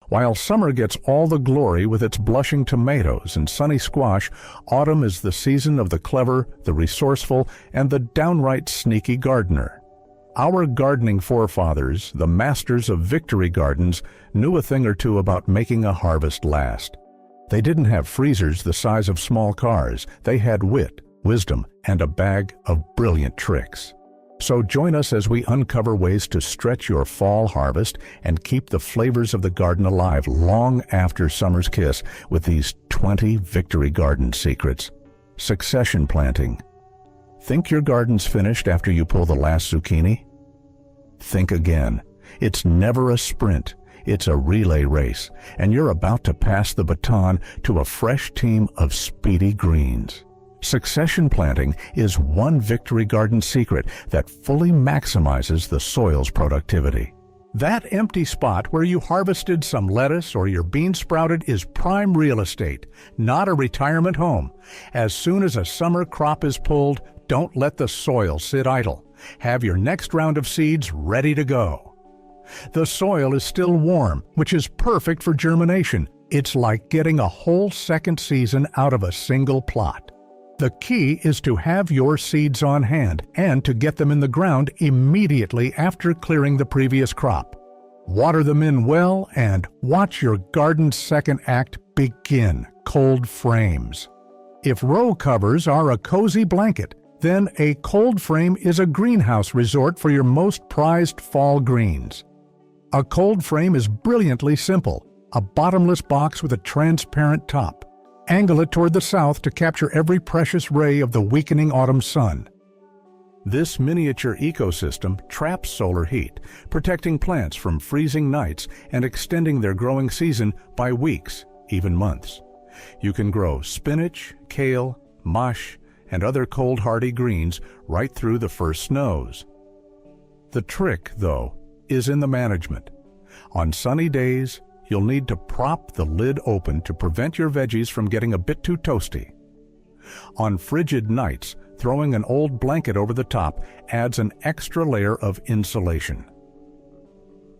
While summer gets all the glory with its blushing tomatoes and sunny squash, autumn is the season of the clever, the resourceful, and the downright sneaky gardener. Our gardening forefathers, the masters of victory gardens, knew a thing or two about making a harvest last. They didn't have freezers the size of small cars. They had wit, wisdom, and a bag of brilliant tricks. So join us as we uncover ways to stretch your fall harvest and keep the flavors of the garden alive long after summer's kiss with these 20 victory garden secrets. Succession planting. Think your garden's finished after you pull the last zucchini? Think again. It's never a sprint. It's a relay race, and you're about to pass the baton to a fresh team of speedy greens. Succession planting is one victory garden secret that fully maximizes the soil's productivity. That empty spot where you harvested some lettuce or your beans sprouted is prime real estate, not a retirement home. As soon as a summer crop is pulled, don't let the soil sit idle. Have your next round of seeds ready to go. The soil is still warm, which is perfect for germination. It's like getting a whole second season out of a single plot. The key is to have your seeds on hand and to get them in the ground immediately after clearing the previous crop. Water them in well and watch your garden's second act begin, cold frames. If row covers are a cozy blanket, then a cold frame is a greenhouse resort for your most prized fall greens. A cold frame is brilliantly simple, a bottomless box with a transparent top. Angle it toward the south to capture every precious ray of the weakening autumn sun. This miniature ecosystem traps solar heat, protecting plants from freezing nights and extending their growing season by weeks, even months. You can grow spinach, kale, mush, and other cold-hardy greens right through the first snows. The trick, though, is in the management. On sunny days, you'll need to prop the lid open to prevent your veggies from getting a bit too toasty. On frigid nights, throwing an old blanket over the top adds an extra layer of insulation.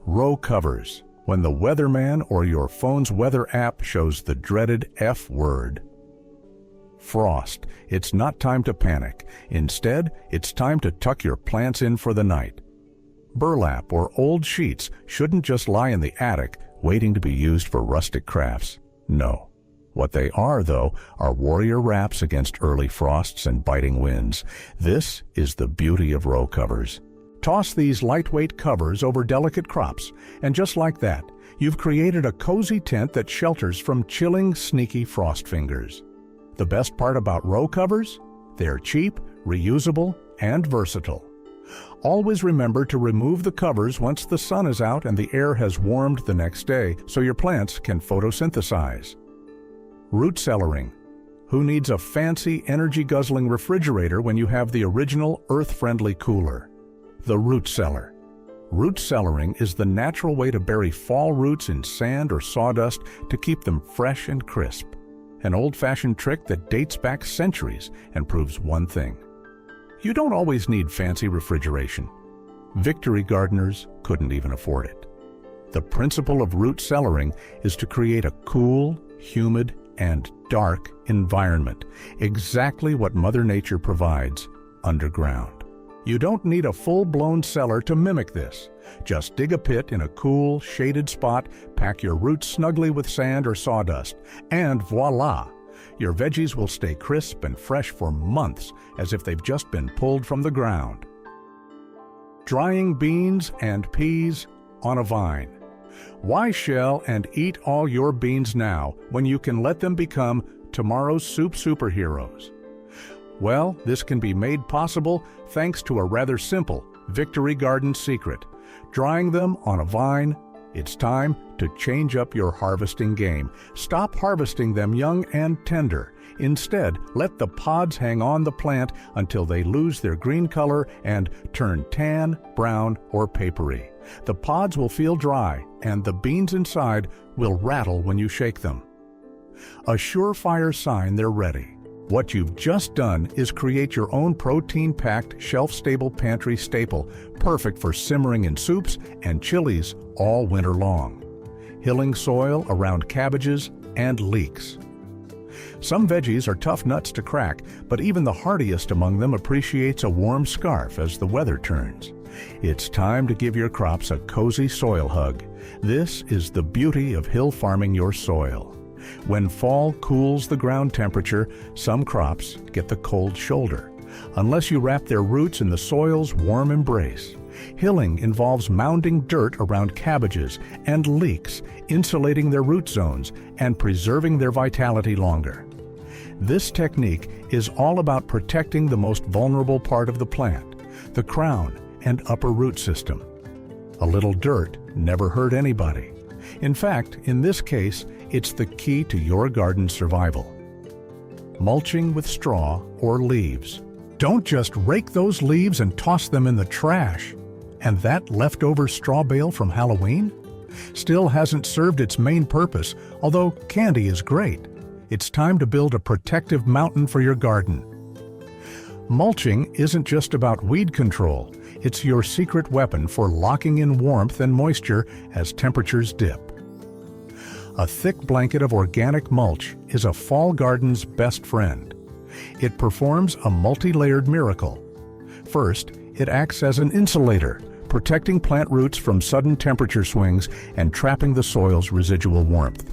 Row covers. When the weatherman or your phone's weather app shows the dreaded F word. Frost. It's not time to panic. Instead, it's time to tuck your plants in for the night. Burlap or old sheets shouldn't just lie in the attic, waiting to be used for rustic crafts. No. What they are, though, are warrior wraps against early frosts and biting winds. This is the beauty of row covers. Toss these lightweight covers over delicate crops, and just like that, you've created a cozy tent that shelters from chilling, sneaky frost fingers. The best part about row covers? They're cheap, reusable, and versatile. Always remember to remove the covers once the sun is out and the air has warmed the next day so your plants can photosynthesize. Root cellaring. Who needs a fancy, energy-guzzling refrigerator when you have the original earth-friendly cooler? The root cellar. Root cellaring is the natural way to bury fall roots in sand or sawdust to keep them fresh and crisp. An old-fashioned trick that dates back centuries and proves one thing. You don't always need fancy refrigeration. Victory gardeners couldn't even afford it. The principle of root cellaring is to create a cool, humid, and dark environment, exactly what Mother Nature provides underground. You don't need a full-blown cellar to mimic this. Just dig a pit in a cool, shaded spot, pack your roots snugly with sand or sawdust, and voila! Your veggies will stay crisp and fresh for months, as if they've just been pulled from the ground. Drying beans and peas on a vine. Why shell and eat all your beans now when you can let them become tomorrow's soup superheroes? Well, this can be made possible thanks to a rather simple Victory Garden secret. Drying them on a vine. It's time to change up your harvesting game. Stop harvesting them young and tender. Instead, let the pods hang on the plant until they lose their green color and turn tan, brown, or papery. The pods will feel dry, and the beans inside will rattle when you shake them. A surefire sign they're ready. What you've just done is create your own protein-packed, shelf-stable pantry staple, perfect for simmering in soups and chilies all winter long. hilling soil around cabbages and leeks. Some veggies are tough nuts to crack, but even the hardiest among them appreciates a warm scarf as the weather turns. It's time to give your crops a cozy soil hug. This is the beauty of hill farming your soil. When fall cools the ground temperature, some crops get the cold shoulder, unless you wrap their roots in the soil's warm embrace. Hilling involves mounding dirt around cabbages and leeks, insulating their root zones and preserving their vitality longer. This technique is all about protecting the most vulnerable part of the plant, the crown and upper root system. A little dirt never hurt anybody. In fact, in this case, it's the key to your garden's survival. Mulching with straw or leaves. Don't just rake those leaves and toss them in the trash. And that leftover straw bale from Halloween still hasn't served its main purpose, although candy is great. It's time to build a protective mountain for your garden. Mulching isn't just about weed control. It's your secret weapon for locking in warmth and moisture as temperatures dip. A thick blanket of organic mulch is a fall garden's best friend. It performs a multi-layered miracle. First, it acts as an insulator, protecting plant roots from sudden temperature swings and trapping the soil's residual warmth.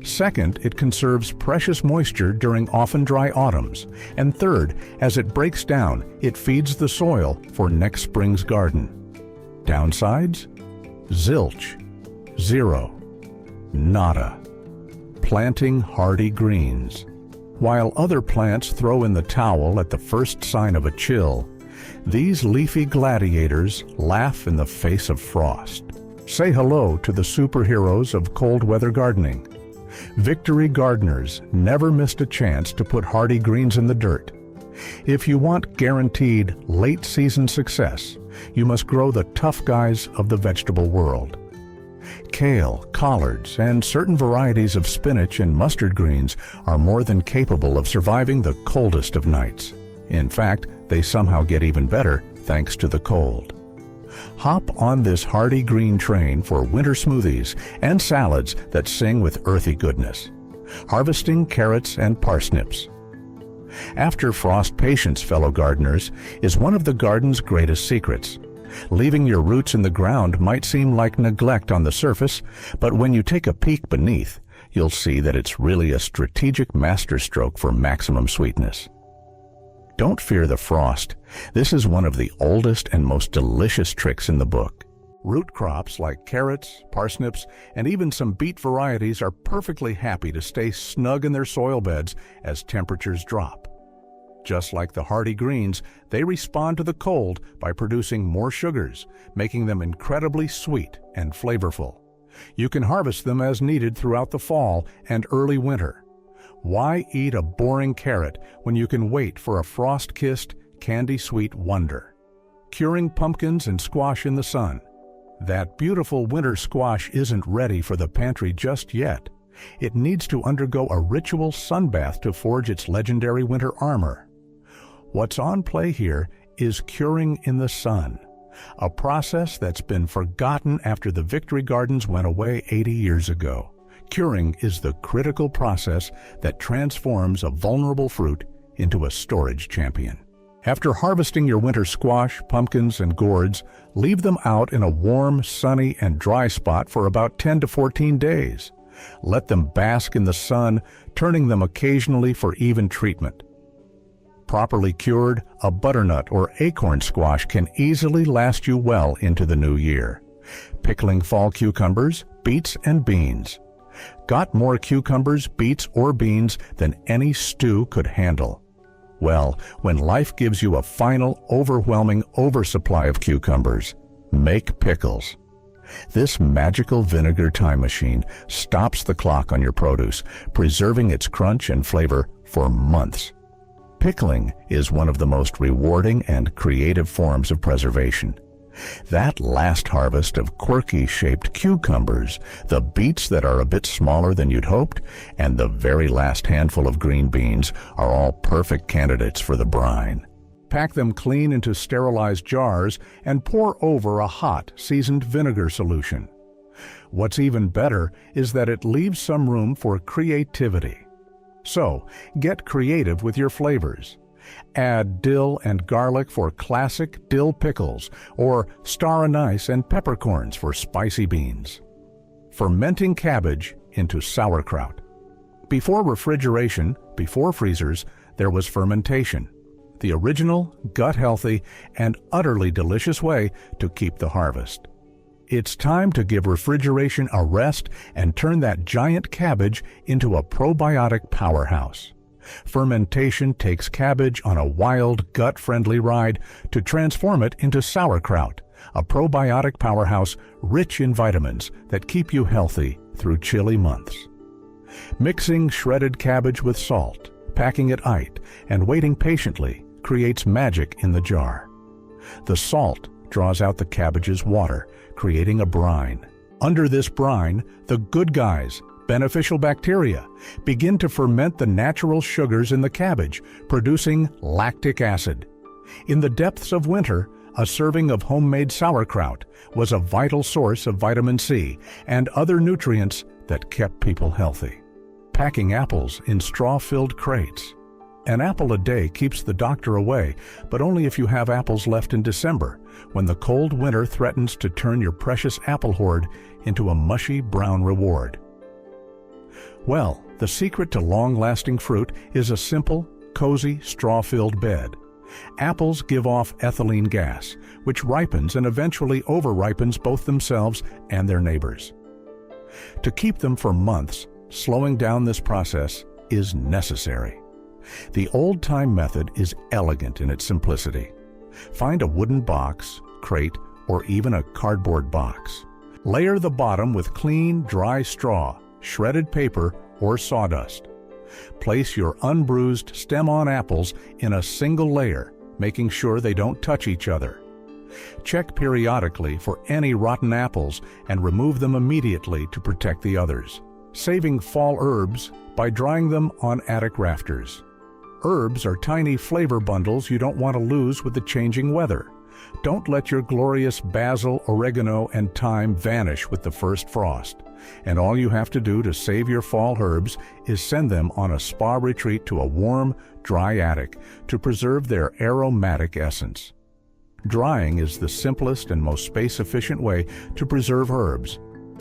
Second, it conserves precious moisture during often dry autumns. And third, as it breaks down, it feeds the soil for next spring's garden. Downsides? Zilch. Zero. Nada. Planting hardy greens. While other plants throw in the towel at the first sign of a chill, these leafy gladiators laugh in the face of frost. Say hello to the superheroes of cold weather gardening. Victory gardeners never missed a chance to put hardy greens in the dirt. If you want guaranteed late-season success, you must grow the tough guys of the vegetable world. Kale, collards, and certain varieties of spinach and mustard greens are more than capable of surviving the coldest of nights. In fact, they somehow get even better thanks to the cold. Hop on this hardy green train for winter smoothies and salads that sing with earthy goodness. Harvesting carrots and parsnips. After frost patience, fellow gardeners, is one of the garden's greatest secrets. Leaving your roots in the ground might seem like neglect on the surface, but when you take a peek beneath, you'll see that it's really a strategic masterstroke for maximum sweetness. Don't fear the frost. This is one of the oldest and most delicious tricks in the book. Root crops like carrots, parsnips, and even some beet varieties are perfectly happy to stay snug in their soil beds as temperatures drop. Just like the hardy greens, they respond to the cold by producing more sugars, making them incredibly sweet and flavorful. You can harvest them as needed throughout the fall and early winter. Why eat a boring carrot when you can wait for a frost-kissed, candy-sweet wonder? Curing pumpkins and squash in the sun. That beautiful winter squash isn't ready for the pantry just yet. It needs to undergo a ritual sunbath to forge its legendary winter armor. What's on play here is curing in the sun, a process that's been forgotten after the Victory Gardens went away 80 years ago. Curing is the critical process that transforms a vulnerable fruit into a storage champion. After harvesting your winter squash, pumpkins, and gourds, leave them out in a warm, sunny, and dry spot for about 10 to 14 days. Let them bask in the sun, turning them occasionally for even treatment. Properly cured, a butternut or acorn squash can easily last you well into the new year. Pickling fall cucumbers, beets, and beans. Got more cucumbers, beets, or beans than any stew could handle? Well, when life gives you a final, overwhelming oversupply of cucumbers, make pickles. This magical vinegar time machine stops the clock on your produce, preserving its crunch and flavor for months. Pickling is one of the most rewarding and creative forms of preservation. That last harvest of quirky-shaped cucumbers, the beets that are a bit smaller than you'd hoped, and the very last handful of green beans are all perfect candidates for the brine. Pack them clean into sterilized jars and pour over a hot, seasoned vinegar solution. What's even better is that it leaves some room for creativity. So, get creative with your flavors. Add dill and garlic for classic dill pickles, or star anise and peppercorns for spicy beans. Fermenting cabbage into sauerkraut. Before refrigeration, before freezers, there was fermentation, the original, gut-healthy, and utterly delicious way to keep the harvest. It's time to give refrigeration a rest and turn that giant cabbage into a probiotic powerhouse. Fermentation takes cabbage on a wild, gut-friendly ride to transform it into sauerkraut, a probiotic powerhouse rich in vitamins that keep you healthy through chilly months. Mixing shredded cabbage with salt, packing it tight, and waiting patiently creates magic in the jar. The salt draws out the cabbage's water, creating a brine. Under this brine, the good guys, beneficial bacteria, begin to ferment the natural sugars in the cabbage, producing lactic acid. In the depths of winter, a serving of homemade sauerkraut was a vital source of vitamin C and other nutrients that kept people healthy. Packing apples in straw-filled crates. An apple a day keeps the doctor away, but only if you have apples left in December, when the cold winter threatens to turn your precious apple hoard into a mushy brown reward. Well, the secret to long-lasting fruit is a simple, cozy, straw-filled bed. Apples give off ethylene gas, which ripens and eventually over-ripens both themselves and their neighbors. To keep them for months, slowing down this process is necessary. The old-time method is elegant in its simplicity. Find a wooden box, crate, or even a cardboard box. Layer the bottom with clean, dry straw, shredded paper, or sawdust. Place your unbruised stem-on apples in a single layer, making sure they don't touch each other. Check periodically for any rotten apples and remove them immediately to protect the others. Saving fall herbs by drying them on attic rafters. Herbs are tiny flavor bundles you don't want to lose with the changing weather. Don't let your glorious basil, oregano, and thyme vanish with the first frost. And all you have to do to save your fall herbs is send them on a spa retreat to a warm, dry attic to preserve their aromatic essence. Drying is the simplest and most space-efficient way to preserve herbs.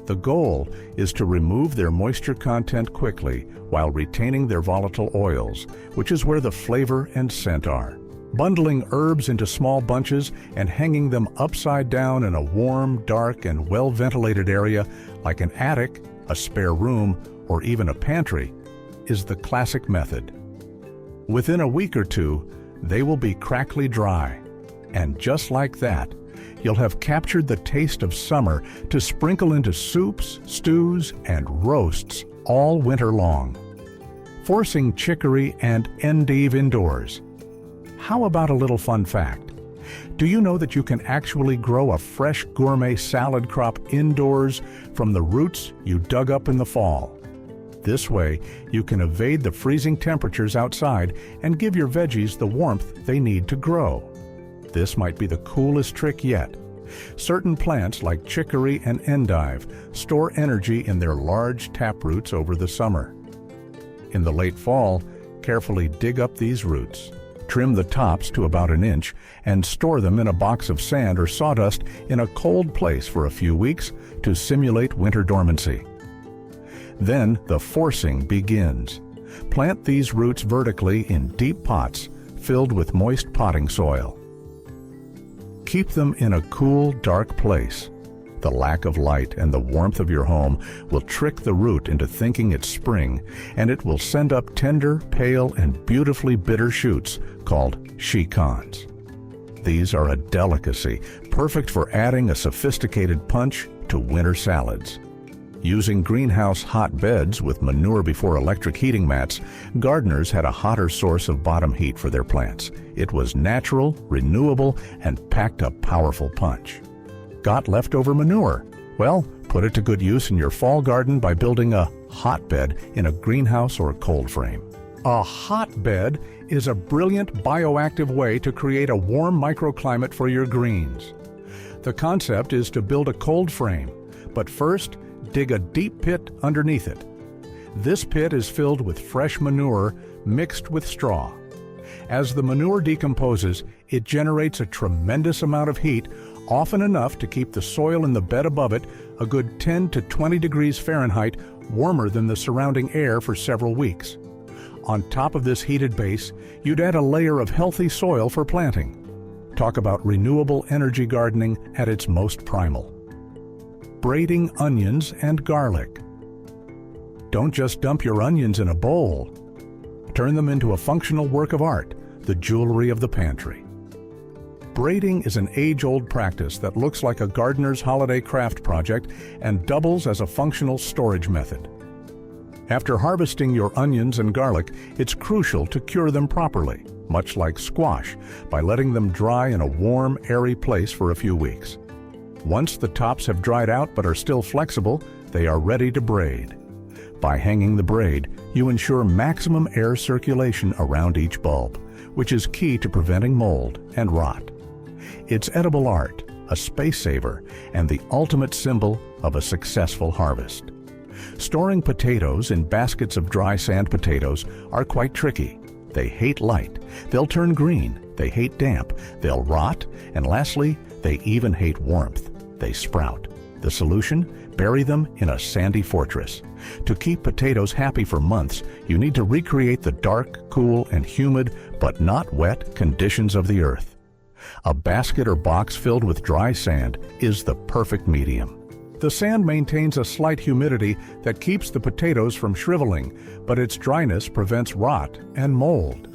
The goal is to remove their moisture content quickly while retaining their volatile oils, which is where the flavor and scent are. Bundling herbs into small bunches and hanging them upside down in a warm, dark, and well-ventilated area like an attic, a spare room, or even a pantry is the classic method. Within a week or two, they will be crackly dry. And just like that, you'll have captured the taste of summer to sprinkle into soups, stews, and roasts all winter long. Forcing chicory and endive indoors. How about a little fun fact? Do you know that you can actually grow a fresh gourmet salad crop indoors from the roots you dug up in the fall? This way, you can evade the freezing temperatures outside and give your veggies the warmth they need to grow. This might be the coolest trick yet. Certain plants like chicory and endive store energy in their large taproots over the summer. In the late fall, carefully dig up these roots. Trim the tops to about an inch and store them in a box of sand or sawdust in a cold place for a few weeks to simulate winter dormancy. Then the forcing begins. Plant these roots vertically in deep pots filled with moist potting soil. Keep them in a cool, dark place. The lack of light and the warmth of your home will trick the root into thinking it's spring, and it will send up tender, pale, and beautifully bitter shoots called chicons. These are a delicacy, perfect for adding a sophisticated punch to winter salads. Using greenhouse hot beds with manure before electric heating mats, gardeners had a hotter source of bottom heat for their plants. It was natural, renewable, and packed a powerful punch. Got leftover manure? Well, put it to good use in your fall garden by building a hotbed in a greenhouse or a cold frame. A hotbed is a brilliant bioactive way to create a warm microclimate for your greens. The concept is to build a cold frame, But first, dig a deep pit underneath it. This pit is filled with fresh manure mixed with straw. As the manure decomposes, it generates a tremendous amount of heat, often enough to keep the soil in the bed above it a good 10 to 20 degrees Fahrenheit warmer than the surrounding air for several weeks. On top of this heated base, you'd add a layer of healthy soil for planting. Talk about renewable energy gardening at its most primal. Braiding onions and garlic. Don't just dump your onions in a bowl. Turn them into a functional work of art, the jewelry of the pantry. Braiding is an age-old practice that looks like a gardener's holiday craft project and doubles as a functional storage method. After harvesting your onions and garlic, it's crucial to cure them properly, much like squash, by letting them dry in a warm, airy place for a few weeks. Once the tops have dried out but are still flexible, they are ready to braid. By hanging the braid, you ensure maximum air circulation around each bulb, which is key to preventing mold and rot. It's edible art, a space saver, and the ultimate symbol of a successful harvest. Storing potatoes in baskets of dry sand potatoes are quite tricky. They hate light, they'll turn green, they hate damp, they'll rot, and lastly, they even hate warmth. They sprout. The solution? Bury them in a sandy fortress. To keep potatoes happy for months, you need to recreate the dark, cool, and humid, but not wet, conditions of the earth. A basket or box filled with dry sand is the perfect medium. The sand maintains a slight humidity that keeps the potatoes from shriveling, but its dryness prevents rot and mold.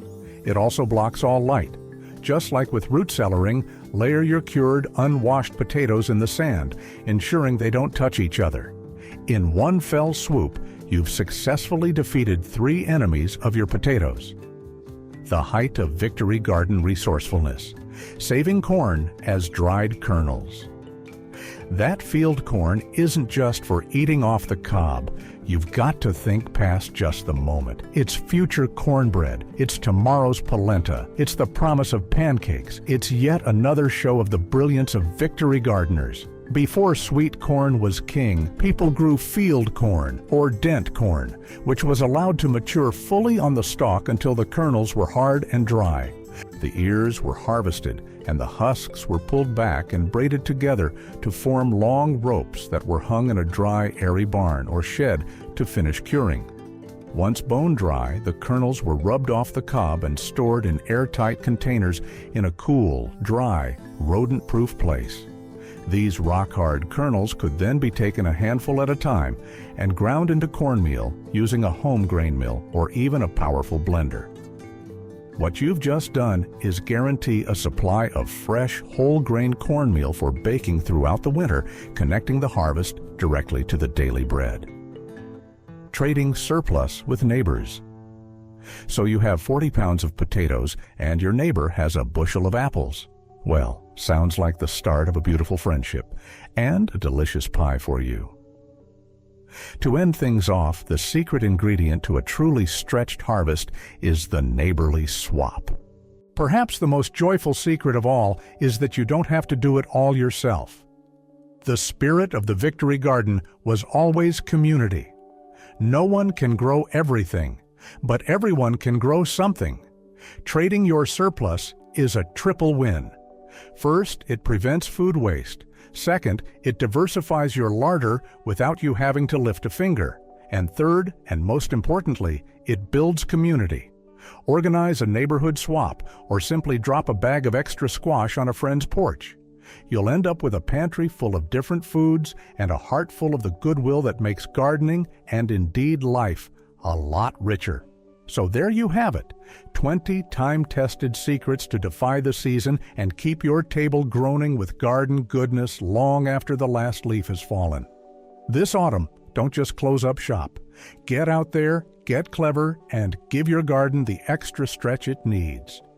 It also blocks all light. Just like with root cellaring, layer your cured, unwashed potatoes in the sand, ensuring they don't touch each other. In one fell swoop, you've successfully defeated 3 enemies of your potatoes. The height of Victory Garden resourcefulness. Saving corn as dried kernels. That field corn isn't just for eating off the cob. You've got to think past just the moment. It's future cornbread. It's tomorrow's polenta. It's the promise of pancakes. It's yet another show of the brilliance of Victory gardeners. Before sweet corn was king, people grew field corn, or dent corn, which was allowed to mature fully on the stalk until the kernels were hard and dry. The ears were harvested, and the husks were pulled back and braided together to form long ropes that were hung in a dry, airy barn or shed to finish curing. Once bone dry, the kernels were rubbed off the cob and stored in airtight containers in a cool, dry, rodent-proof place. These rock-hard kernels could then be taken a handful at a time and ground into cornmeal using a home grain mill or even a powerful blender. What you've just done is guarantee a supply of fresh, whole-grain cornmeal for baking throughout the winter, connecting the harvest directly to the daily bread. Trading surplus with neighbors. So you have 40 pounds of potatoes and your neighbor has a bushel of apples. Well, sounds like the start of a beautiful friendship and a delicious pie for you. To end things off, the secret ingredient to a truly stretched harvest is the neighborly swap. Perhaps the most joyful secret of all is that you don't have to do it all yourself. The spirit of the Victory Garden was always community. No one can grow everything, but everyone can grow something. Trading your surplus is a triple win. First, it prevents food waste. Second, it diversifies your larder without you having to lift a finger. And third, and most importantly, it builds community. Organize a neighborhood swap or simply drop a bag of extra squash on a friend's porch. You'll end up with a pantry full of different foods and a heart full of the goodwill that makes gardening and indeed life a lot richer. So there you have it, 20 time-tested secrets to defy the season and keep your table groaning with garden goodness long after the last leaf has fallen. This autumn, don't just close up shop. Get out there, get clever, and give your garden the extra stretch it needs.